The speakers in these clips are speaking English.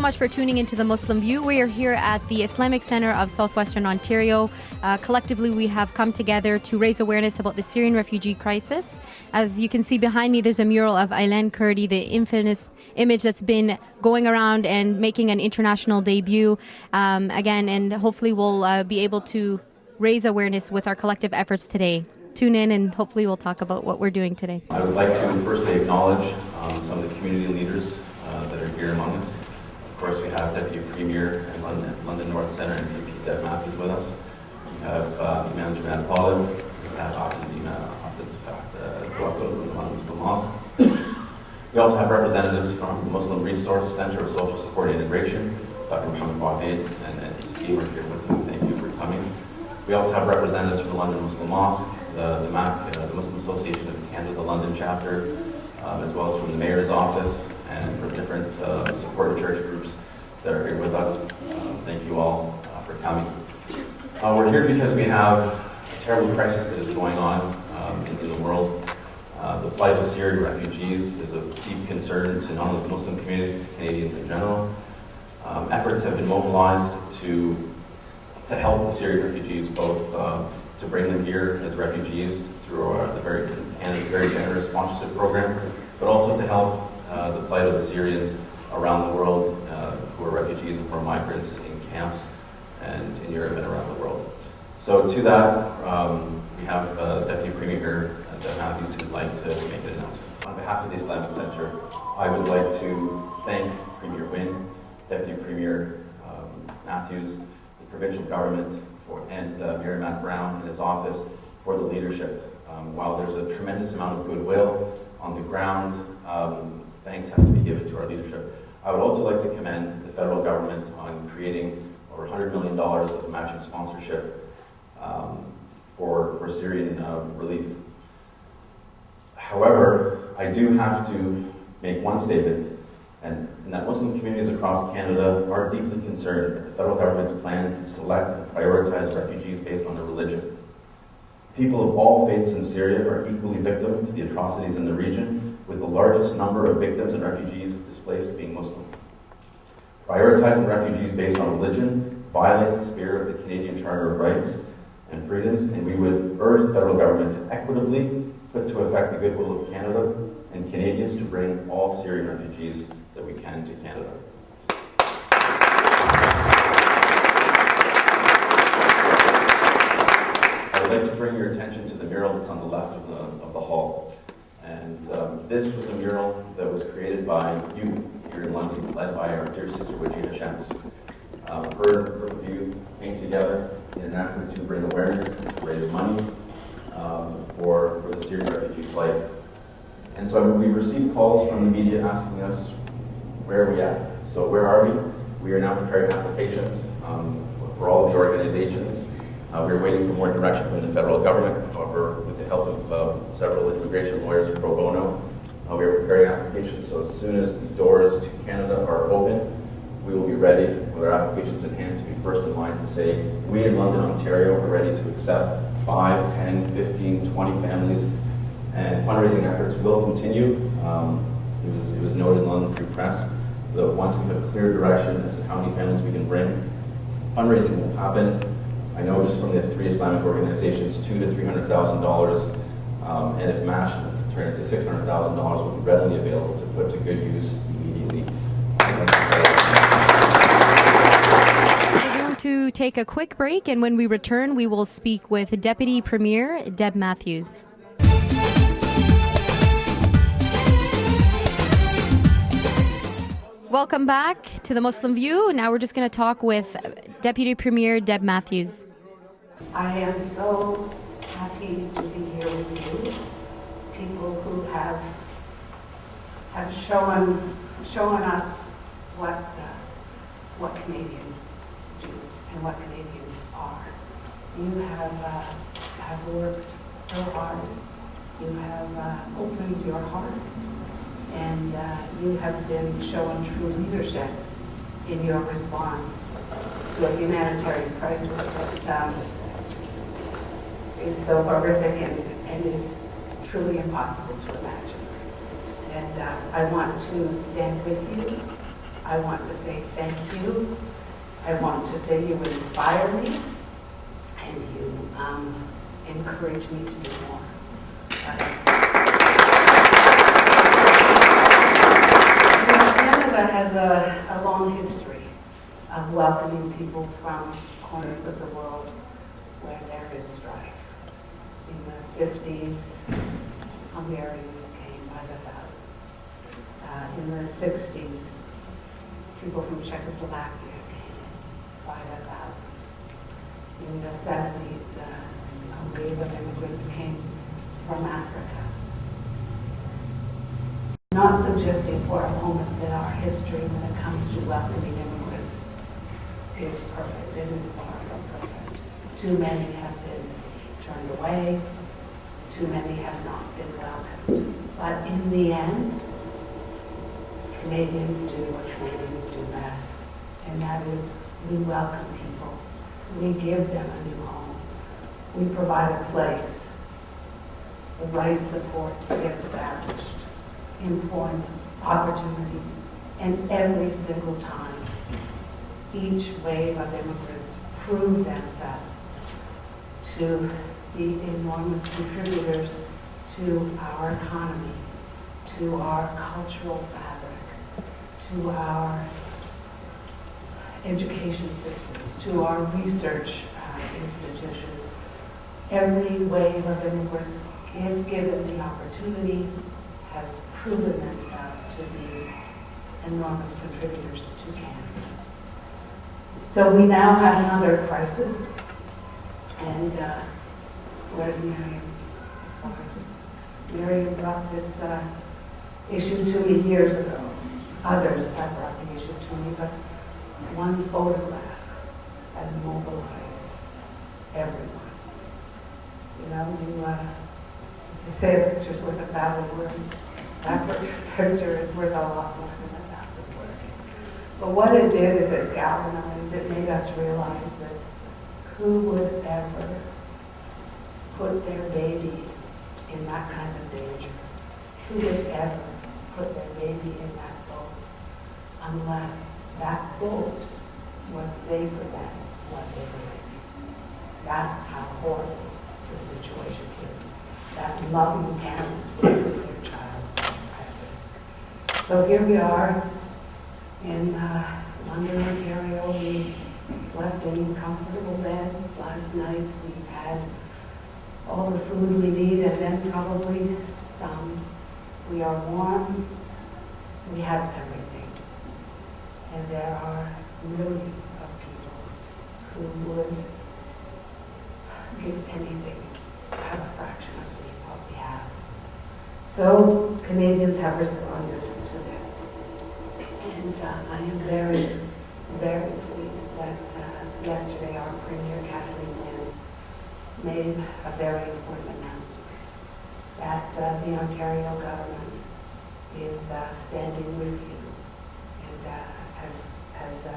so much for tuning into the Muslim View. We are here at the Islamic Center of Southwestern Ontario. Collectively, we have come together to raise awareness about the Syrian refugee crisis. As you can see behind me, there's a mural of Aylan Kurdi, the infamous image that's been going around and making an international debut again, and hopefully we'll be able to raise awareness with our collective efforts today. Tune in and hopefully we'll talk about what we're doing today. I would like to firstly acknowledge some of the community leaders that are here among us. Of course, we have Deputy Premier and London North Centre MP Deb Matthews with us. We have Imam Jamal Palim. We have Muslim Mosque. We also have representatives from the Muslim Resource Centre of Social Support and Integration, Dr. Mohammed Wahid and his team are here with him. Thank you for coming. We also have representatives from the London Muslim Mosque, the MAC, the Muslim Association of Canada, the London chapter, as well as from the Mayor's office and from different supported church groups that are here with us. Thank you all for coming. We're here because we have a terrible crisis that is going on in the world. The plight of Syrian refugees is of deep concern to not only the Muslim community, Canadians in general. Efforts have been mobilized to help the Syrian refugees, both to bring them here as refugees through Canada's very generous sponsorship program, but also to help the plight of the Syrians around the world who are refugees and who are migrants in camps and in Europe and around the world. So to that, we have Deputy Premier Deb Matthews who would like to make an announcement. On behalf of the Islamic Center, I would like to thank Premier Wynne, Deputy Premier Matthews, the provincial government, and Mayor Matt Brown and his office for the leadership. While there's a tremendous amount of goodwill on the ground, thanks has to be given to our leadership. I would also like to commend the federal government on creating over $100 million of matching sponsorship for Syrian relief. However, I do have to make one statement, and that Muslim communities across Canada are deeply concerned at the federal government's plan to select and prioritize refugees based on their religion. People of all faiths in Syria are equally victim to the atrocities in the region, with the largest number of victims and refugees displaced being Muslim. Prioritizing refugees based on religion violates the spirit of the Canadian Charter of Rights and Freedoms, and we would urge the federal government to equitably put to effect the goodwill of Canada and Canadians to bring all Syrian refugees that we can to Canada. I would like to bring your attention to the mural that's on the left of the hall. And this was a mural that was created by youth here in London, led by our dear sister Wajida Shams. Her group of youth came together in an effort to bring awareness and to raise money for the Syrian refugee plight. And so we've received calls from the media asking us, where are we at? So where are we? We are now preparing applications for all of the organizations. We're waiting for more direction from the federal government. However, with the help of several immigration lawyers pro bono, we are preparing applications. So as soon as the doors to Canada are open, we will be ready with our applications in hand to be first in line to say, we in London, Ontario are ready to accept 5, 10, 15, 20 families, and fundraising efforts will continue. It was noted in London Free Press that once we have clear direction as to how many families we can bring, fundraising will happen. I know just from the 3 Islamic organizations, $200,000 to $300,000, and if matched, turn it to $600,000 will be readily available to put to good use immediately. We're going to take a quick break, and when we return, we will speak with Deputy Premier Deb Matthews. Welcome back to the Muslim View. Now we're just going to talk with Deputy Premier Deb Matthews. I am so happy to be here with you, people who have shown us what Canadians do and what Canadians are. You have worked so hard. You have opened your hearts. And you have been shown true leadership in your response to a humanitarian crisis that is so horrific and is truly impossible to imagine. And I want to stand with you. I want to say thank you. I want to say you inspire me, and you encourage me to do more. Canada has a long history of welcoming people from corners of the world where there is strife. In the 50s, Hungarians came by the thousand. In the 60s, people from Czechoslovakia came by the thousand. In the 70s, a wave of immigrants came from Africa. Not suggesting for a moment that our history when it comes to welcoming immigrants is perfect. It is far from perfect. Too many have been turned away. Too many have not been welcomed. But in the end, Canadians do what Canadians do best, and that is we welcome people. We give them a new home. We provide a place, the right supports to get established, employment, opportunities, and every single time, each wave of immigrants prove themselves to be enormous contributors to our economy, to our cultural fabric, to our education systems, to our research institutions. Every wave of immigrants, if given the opportunity, has proven themselves to be enormous contributors to Canada. So we now have another crisis, and where's Miriam? Miriam brought this issue to me years ago. Others have brought the issue to me, but one photograph has mobilized everyone. You know, they say a picture's worth 1,000 words. That picture is worth a lot more than 1,000 words. But what it did is it galvanized, it made us realize that who would ever put their baby in that kind of danger? Who would ever put their baby in that boat unless that boat was safer than what they were in? That's how horrible the situation is. That loving parents would put their child at risk. So here we are in London, Ontario. We slept in comfortable beds last night. We had all the food we need, and then probably some. We are warm. We have everything. And there are millions of people who would give anything to have a fraction of what we have. So Canadians have responded to this. And I am very, very pleased that yesterday our Premier, Kathleen Wynne, made a very important announcement that the Ontario government is standing with you and has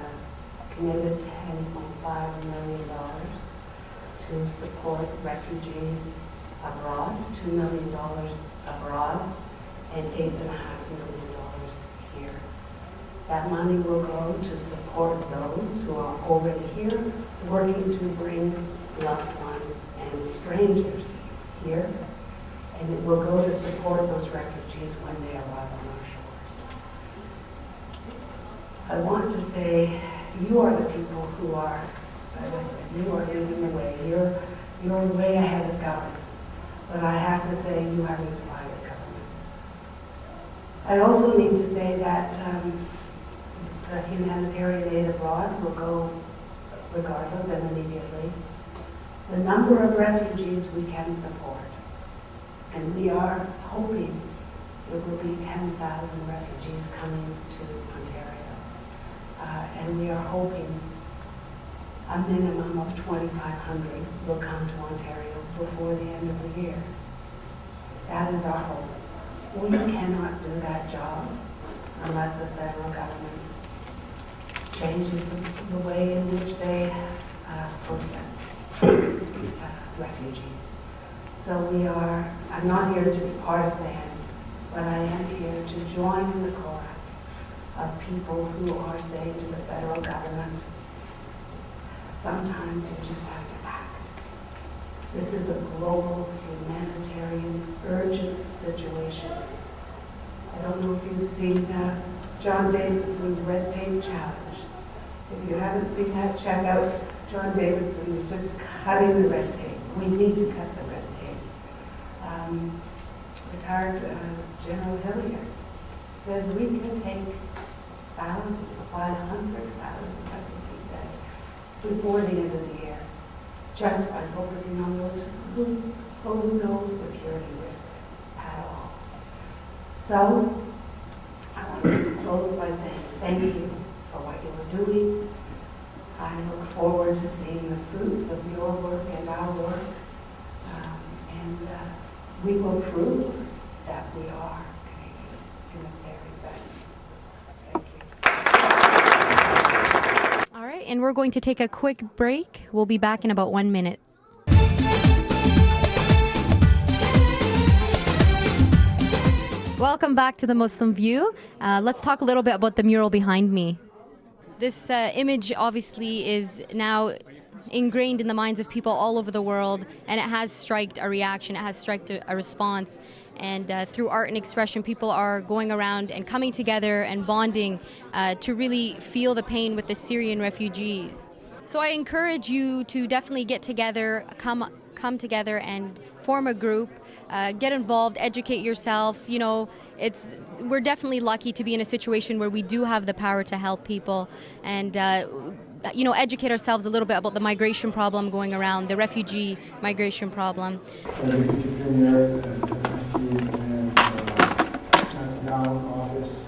committed $10.5 million to support refugees abroad, $2 million abroad, and $8.5 million here. That money will go to support those who are already here, working to bring loved ones and strangers here, and it will go to support those refugees when they arrive on our shores. I want to say, you are the people who are, as I said, you are leading the way. You're way ahead of government. But I have to say, you have inspired government. I also need to say that the humanitarian aid abroad will go regardless and immediately. The number of refugees we can support, and we are hoping there will be 10,000 refugees coming to Ontario. And we are hoping a minimum of 2,500 will come to Ontario before the end of the year. That is our hope. We cannot do that job unless the federal government changes the way in which they process refugees. So I'm not here to be partisan, but I am here to join in the chorus of people who are saying to the federal government, sometimes you just have to act. This is a global, humanitarian, urgent situation. I don't know if you've seen John Davidson's Red Tape Challenge. If you haven't seen that, check out John Davidson is just cutting the red tape. We need to cut the red tape. Retired General Hilliard says we can take thousands, 500,000, I think he said, before the end of the year, just by focusing on those who pose no security risk at all. So, I want to just close by saying thank you for what you are doing. I look forward to seeing the fruits of your work and our work, and we will prove that we are Canadian in the very best. Thank you. All right, and we're going to take a quick break. We'll be back in about 1 minute. Welcome back to the Muslim View. Let's talk a little bit about the mural behind me. This image obviously is now ingrained in the minds of people all over the world, and it has struck a reaction, it has struck a response. And through art and expression, people are going around and coming together and bonding to really feel the pain with the Syrian refugees. So I encourage you to definitely get together, come together and form a group, get involved, educate yourself. You know, we're definitely lucky to be in a situation where we do have the power to help people and educate ourselves a little bit about the migration problem going around, the refugee migration problem. Office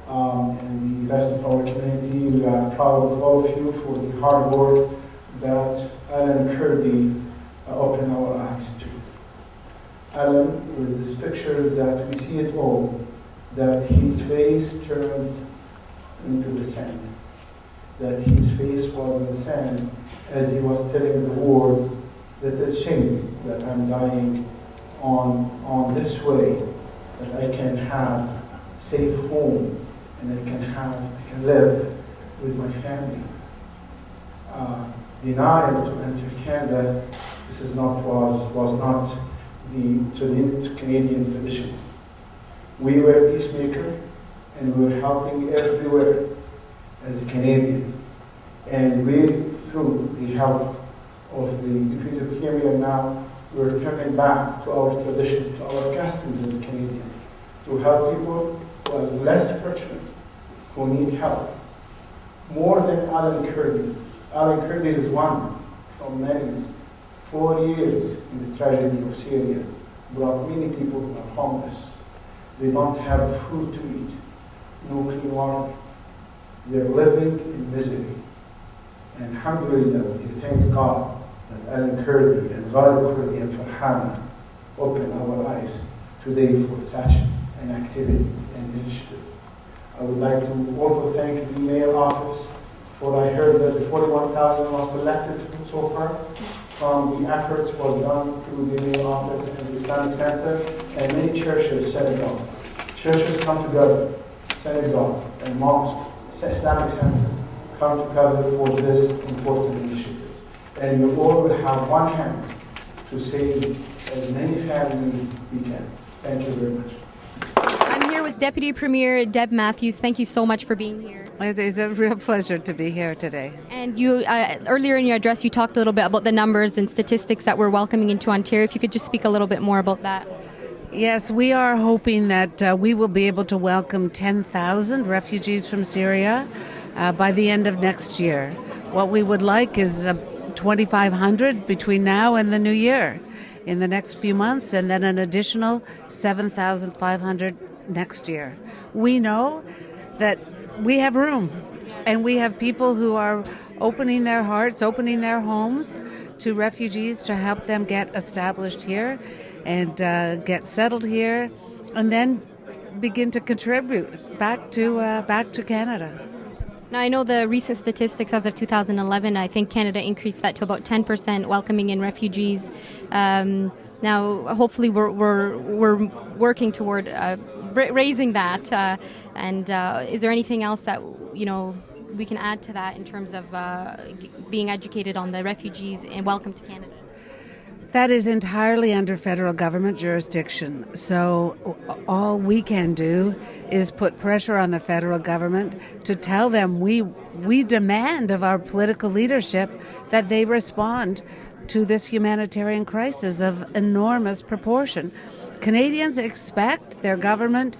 and the rest of our community. We are proud of all of you for the hard work that Alan Kurdi opened our eyes to. Alan, with this picture that we see it all, that his face turned into the sand, that his face was in the sand as he was telling the world that it's a shame that I'm dying on this way, that I can have a safe home and I can live with my family. Denial to enter Canada, was not the Canadian tradition. We were peacemaker and we were helping everywhere as a Canadian. And we, through the help of the, if you hear me now, we're turning back to our tradition, to our customs as a Canadian, to help people who are less fortunate, who need help. More than Alan Kurdi. Alan Kurdi is one from many. 4 years in the tragedy of Syria brought many people who are homeless. They don't have food to eat, no clean water. They're living in misery. And alhamdulillah, we thank God that Alan Kurdi and Ghalib Kurdi and Farhana opened our eyes today for such an activity and initiative. I would like to also thank the mayor office for I heard that the 41,000 was collected so far from the efforts was done through the mayor office and the Islamic Center, and many churches set it up. Churches come together, synagogue and mosque, Islamic Center come together for this important initiative. And you all will have one hand to save as many families we can. Thank you very much. I'm here with Deputy Premier Deb Matthews. Thank you so much for being here. It is a real pleasure to be here today. And you, earlier in your address, you talked a little bit about the numbers and statistics that we're welcoming into Ontario. If you could just speak a little bit more about that. Yes, we are hoping that we will be able to welcome 10,000 refugees from Syria by the end of next year. What we would like is 2,500 between now and the new year in the next few months, and then an additional 7,500 next year. We know that we have room, and we have people who are opening their hearts, opening their homes to refugees to help them get established here and get settled here, and then begin to contribute back to Canada. Now, I know the recent statistics as of 2011, I think Canada increased that to about 10% welcoming in refugees. Now, hopefully we're working toward raising that. And is there anything else that we can add to that in terms of being educated on the refugees and welcome to Canada? That is entirely under federal government jurisdiction. So all we can do is put pressure on the federal government to tell them we demand of our political leadership that they respond to this humanitarian crisis of enormous proportion. Canadians expect their government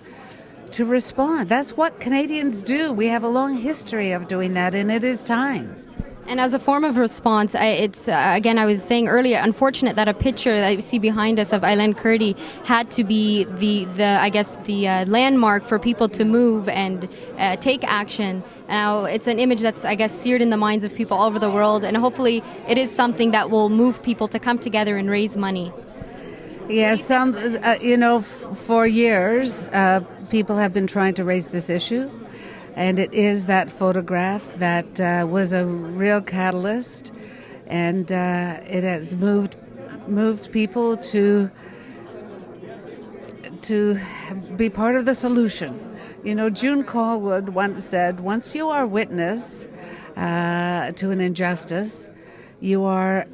to respond. That's what Canadians do. We have a long history of doing that, and it is time. And as a form of response, it's again, I was saying earlier, unfortunate that a picture that you see behind us of Eileen Kurdi had to be the landmark for people to move and take action. Now, it's an image that's, I guess, seared in the minds of people all over the world, and hopefully it is something that will move people to come together and raise money. Yes, for years, people have been trying to raise this issue. And it is that photograph that was a real catalyst, and it has moved people to be part of the solution. June Callwood once said, once you are witness to an injustice, you are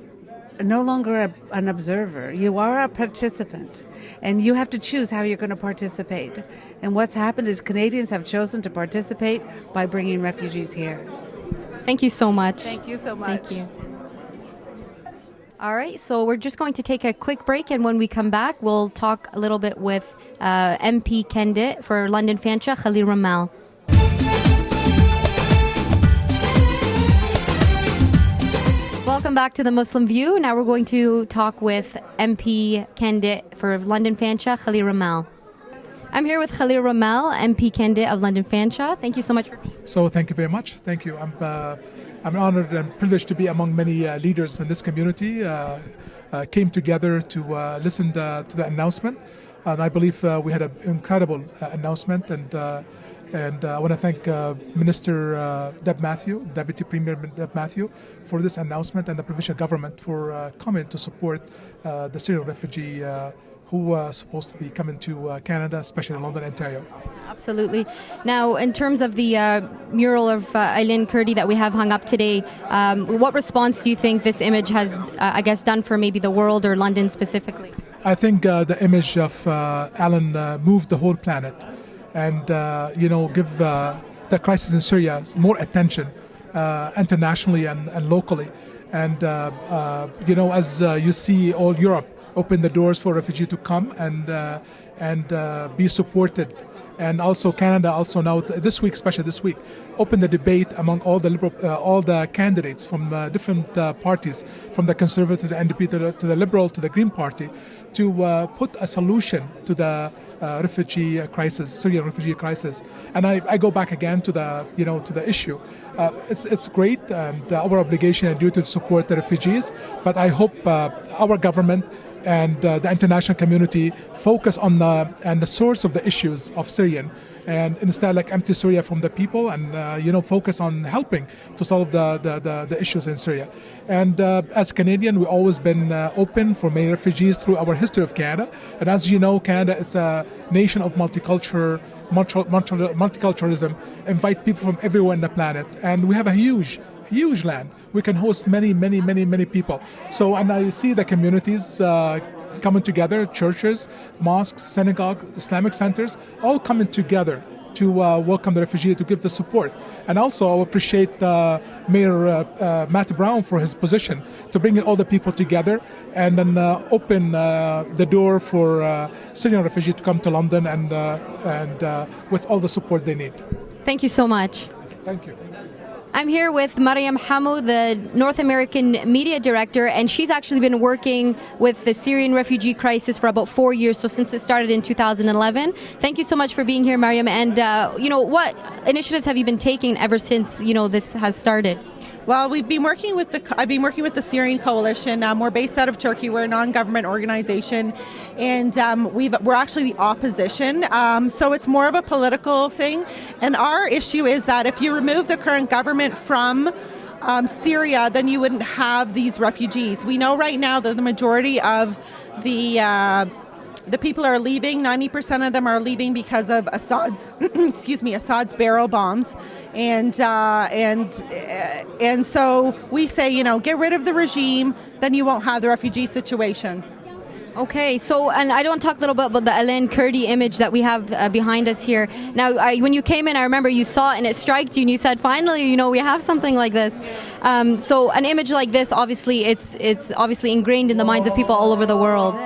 no longer an observer. You are a participant, and you have to choose how you're going to participate. And what's happened is Canadians have chosen to participate by bringing refugees here. Thank you so much. Thank you so much. Thank you. All right, so we're just going to take a quick break, and when we come back, we'll talk a little bit with MP candidate for London Fanshawe, Khalil Ramal. Welcome back to the Muslim View. Now we're going to talk with MP candidate for London Fanshawe, Khalil Ramal. I'm here with Khalil Ramal, MP candidate of London Fanshawe. Thank you so much for being here. So thank you very much. Thank you. I'm honored and privileged to be among many leaders in this community. Came together to listen to the announcement, and I believe we had an incredible announcement. And I want to thank Minister Deb Matthew, Deputy Premier Deb Matthew, for this announcement, and the provincial government for coming to support the Syrian refugee who are supposed to be coming to Canada, especially in London, Ontario. Absolutely. Now, in terms of the mural of Eileen Kurdi that we have hung up today, what response do you think this image has, done for maybe the world or London specifically? I think the image of Alan moved the whole planet, and give the crisis in Syria more attention internationally and locally. And as you see, all Europe open the doors for refugees to come and be supported. And also Canada, also now this week, especially this week, opened the debate among all the candidates from different parties, from the Conservative to the NDP to the Liberal to the Green Party, to put a solution to the refugee crisis, Syrian refugee crisis. And I go back again to the issue. It's great, and our obligation and duty to support the refugees. But I hope our government and the international community focus on the source of the issues of Syrian, and instead empty Syria from the people, and focus on helping to solve the issues in Syria. And as Canadian, we've always been open for many refugees through our history of Canada. And as you know, Canada is a nation of multiculturalism, invite people from everywhere on the planet, and we have a huge land. We can host many people. So, and I see the communities coming together, churches, mosques, synagogues, Islamic centers, all coming together to welcome the refugee, to give the support. And also I appreciate Mayor Matt Brown for his position to bring all the people together and then open the door for Syrian refugees to come to London and with all the support they need. Thank you so much. Thank you. I'm here with Mariam Hamou, the North American media director, and she's actually been working with the Syrian refugee crisis for about 4 years, so since it started in 2011. Thank you so much for being here, Mariam. And, what initiatives have you been taking ever since, this has started? Well, I've been working with the Syrian Coalition. We're based out of Turkey. We're a non-government organization, and we're actually the opposition. So it's more of a political thing. And our issue is that if you remove the current government from Syria, then you wouldn't have these refugees. We know right now that the majority of the the people are leaving. 90% of them are leaving because of Assad's, Assad's barrel bombs, and so we say, get rid of the regime, then you won't have the refugee situation. Okay, so, and I don't talk a little bit about the Alan Kurdi image that we have behind us here. Now, when you came in, I remember you saw it and it struck you and you said, finally, we have something like this. So an image like this, obviously, it's obviously ingrained in the minds of people all over the world.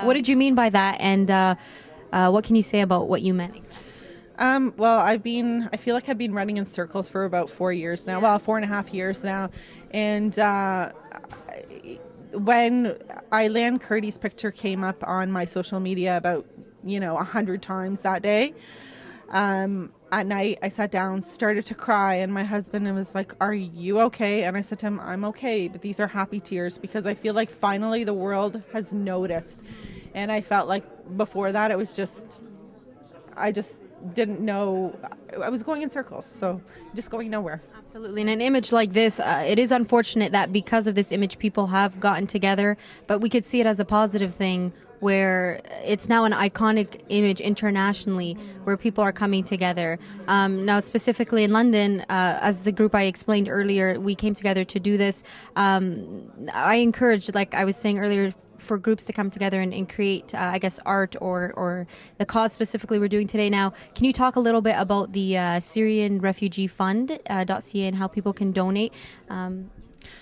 What did you mean by that, and what can you say about what you meant? Well, I feel like I've been running in circles for about 4 years now. Well, 4.5 years now. And when Aylan Kurdi's picture came up on my social media about 100 times that day, at night I sat down, started to cry, and my husband was like, "Are you okay?" And I said to him, "I'm okay, but these are happy tears because I feel like finally the world has noticed." And I felt like before that it was I just didn't know. I was going in circles, so just going nowhere. Absolutely. And an image like this, it is unfortunate that because of this image people have gotten together, but we could see it as a positive thing where it's now an iconic image internationally where people are coming together. Now, specifically in London, as the group I explained earlier, we came together to do this. I encourage, like I was saying earlier, for groups to come together and create, art or the cause specifically we're doing today. Now, can you talk a little bit about the Syrian Refugee Fund .ca and how people can donate?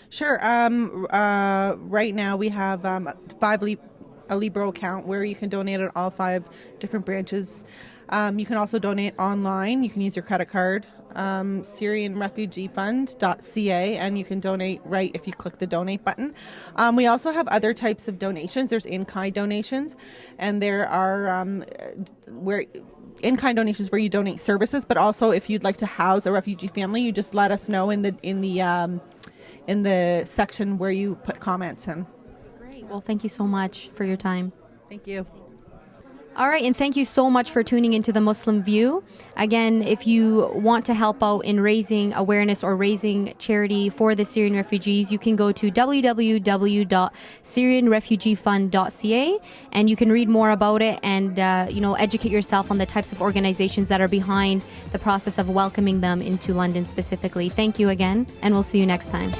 Sure. Right now we have a Libro account where you can donate at all 5 different branches. You can also donate online. You can use your credit card. SyrianRefugeeFund.ca, and you can donate right if you click the donate button. We also have other types of donations. There's in-kind donations, and there are in-kind donations where you donate services. But also, if you'd like to house a refugee family, you just let us know in the section where you put comments in. Great. Well, thank you so much for your time. Thank you. All right, and thank you so much for tuning into The Muslim View. Again, if you want to help out in raising awareness or raising charity for the Syrian refugees, you can go to www.syrianrefugeefund.ca, and you can read more about it and educate yourself on the types of organizations that are behind the process of welcoming them into London specifically. Thank you again, and we'll see you next time.